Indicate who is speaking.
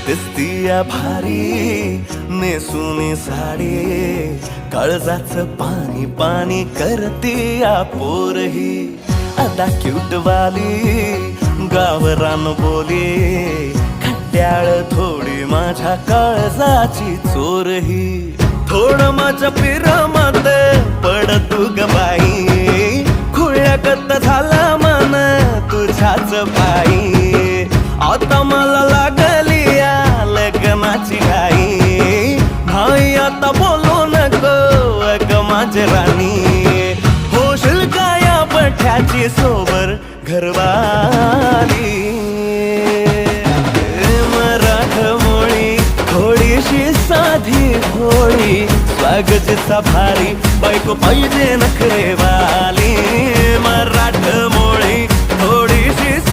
Speaker 1: दिसतीया भारी नेसूनी साडी, काळजाचं पाणी पाणी करतीया पोरही. आता क्यूट वाली गावरान बोली, खट्याळ थोडी माझ्या काळजाची चोरही. थोडं माझ्या पिरामात पड तू ग बाई, खुळ्यागत झाला मन तुझ्याच पायी. आता मला लागली या लग्नाची घाई, भाई आता बोलू नको अग माझी राणी. होशील का या पठ्याची सोबर घरवाली. मराठमोळी थोडीशी साधी भोळी, स्वागताचा भारी बायको पाहिजे नखरेवाली. मराठमोळी